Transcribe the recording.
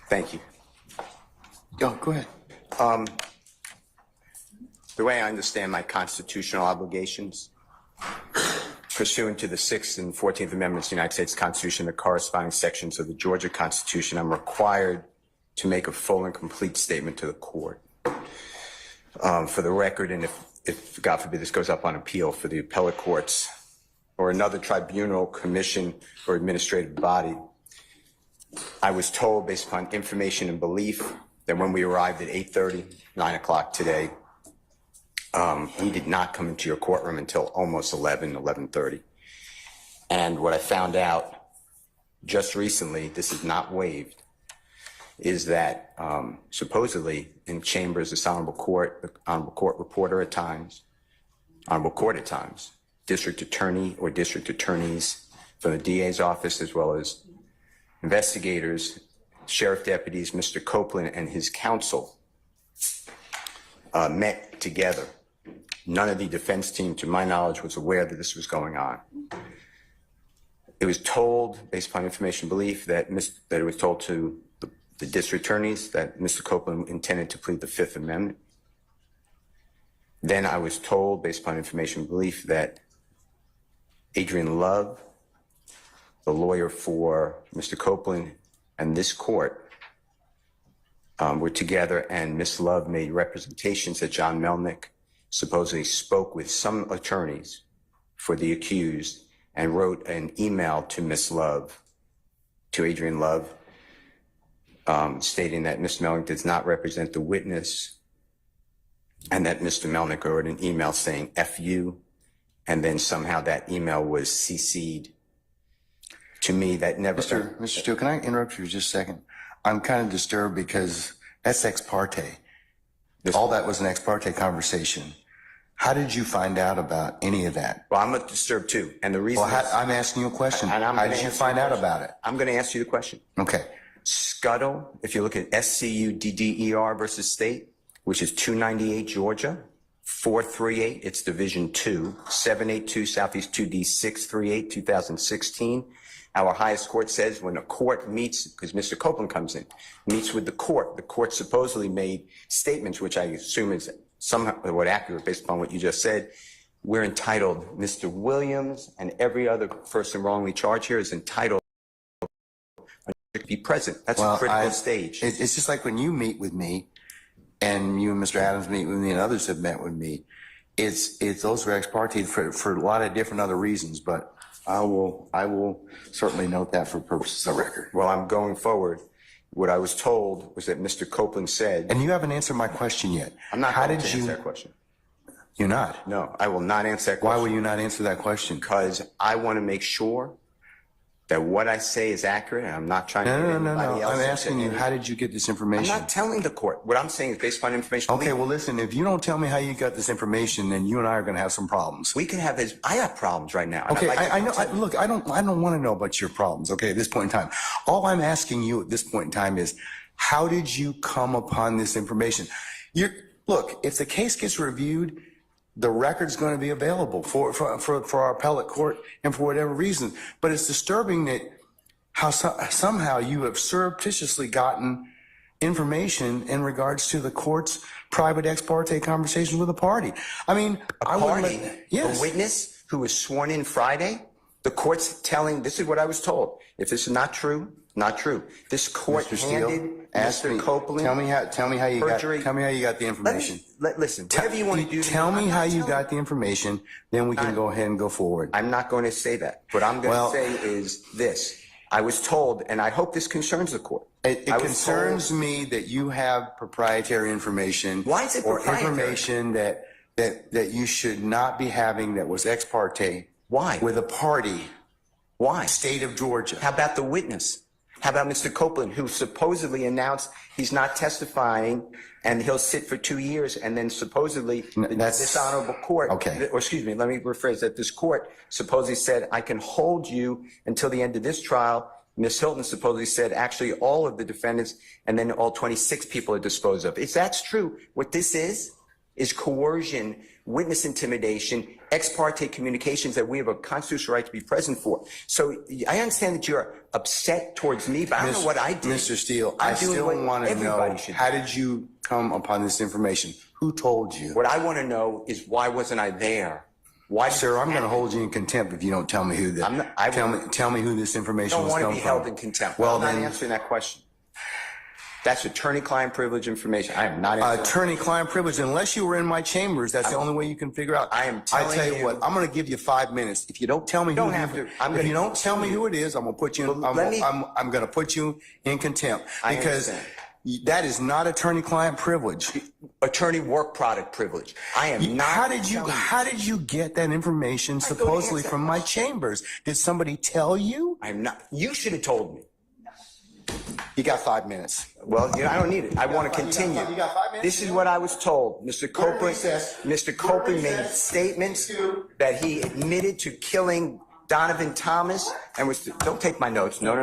Thank you. Oh, go ahead. The way I understand my constitutional obligations, pursuant to the 6th and 14th Amendments of the United States Constitution, the corresponding sections of the Georgia Constitution, I'm required to make a full and complete statement to the court. For the record, and if God forbid this goes up on appeal for the appellate courts or another tribunal, commission, or administrative body, I was told, based upon information and belief, that when we arrived at 8:30, 9 o'clock today, we did not come into your courtroom until almost 11:30. And what I found out just recently, this is not waived, is that supposedly in chambers, this honorable court reporter at times, honorable court at times, district attorney or district attorneys from the DA's office, as well as investigators, sheriff deputies, Mr. Copeland and his counsel met together. None of the defense team, to my knowledge, was aware that this was going on. It was told, based upon information and belief, that it was told to the district attorneys that Mr. Copeland intended to plead the Fifth Amendment. Then I was told, based upon information and belief, that Adrian Love, the lawyer for Mr. Copeland, and this court were together, and Ms. Love made representations that John Melnick supposedly spoke with some attorneys for the accused and wrote an email to Ms. Love, to Adrian Love, stating that Mr. Melnick does not represent the witness, and that Mr. Melnick wrote an email saying F you, and then somehow that email was CC'd to me. That never... Mr. Steele, can I interrupt you just a second? I'm kind of disturbed because that's ex parte. All that was an ex parte conversation. How did you find out about any of that? Well, I'm disturbed too. And the reason I'm asking you a question. How did you find out about it? I'm going to ask you the question. Okay. Scuttle, if you look at SCUDDER versus State, which is 298 Georgia, 438, it's Division 2, 782 Southeast 2D 638, 2016. Our highest court says when a court meets, because Mr. Copeland comes in, meets with the court supposedly made statements, which I assume is somewhat accurate based upon what you just said. We're entitled, Mr. Williams and every other person wrongly charged here is entitled to be present. That's a critical stage. It's just like when you meet with me, and you and Mr. Adams meet with me, and others have met with me. It's those are ex parte for a lot of different other reasons, but I will certainly note that for purposes of record. Well, I'm going forward. What I was told was that Mr. Copeland said... And you haven't answered my question yet. I'm not going to answer that question. You're not? No, I will not answer that question. Why will you not answer that question? Because I want to make sure that what I say is accurate, and I'm not trying to... No. I'm asking you, how did you get this information? I'm not telling the court. What I'm saying is based upon information... Okay, well, listen, if you don't tell me how you got this information, then you and I are going to have some problems. We can have... I have problems right now. Okay, I know. Look, I don't want to know about your problems, okay, at this point in time. All I'm asking you at this point in time is, how did you come upon this information? Look, if the case gets reviewed, the record's going to be available for our appellate court and for whatever reason. But it's disturbing that how somehow you have surreptitiously gotten information in regards to the court's private ex parte conversations with a party. I mean, yes. A witness who was sworn in Friday, the court's telling, this is what I was told. If this is not true, not true. This court handed Mr. Copeland. Tell me how you got the information. Listen, whatever you want to do. Tell me how you got the information, then we can go ahead and go forward. I'm not going to say that. What I'm going to say is this. I was told, and I hope this concerns the court. It concerns me that you have proprietary information. Why is it proprietary? Or information that you should not be having that was ex parte. Why? With a party. Why? State of Georgia. How about the witness? How about Mr. Copeland, who supposedly announced he's not testifying and he'll sit for 2 years, and then supposedly this honorable court, or excuse me, let me rephrase that, this court supposedly said, I can hold you until the end of this trial. Ms. Hilton supposedly said, actually, all of the defendants and then all 26 people are disposed of. If that's true, what this is is coercion, witness intimidation, ex parte communications that we have a constitutional right to be present for. So I understand that you're upset towards me, but I don't know what I did. Mr. Steele, I still want to know, how did you come upon this information? Who told you? What I want to know is why wasn't I there? Why, sir? I'm going to hold you in contempt if you don't tell me who tell me who this information was coming from. I don't want to be held in contempt. Well, I'm not answering that question. That's attorney-client privilege information. I am not answering attorney-client privilege. Unless you were in my chambers, that's the only way you can figure out. I tell you what, I'm going to give you 5 minutes. If you don't tell me if you don't tell me who it is, I'm going to put you in, I'm going to put you in contempt because that is not attorney-client privilege. Attorney work product privilege. I am not. How did you get that information supposedly from my chambers? Did somebody tell you? I'm not. You should have told me. You got 5 minutes. Well, I don't need it. I want to continue. You got 5 minutes? This is what I was told. Mr. Copeland made statements that he admitted to killing Donovan Thomas and was. Don't take my notes. No.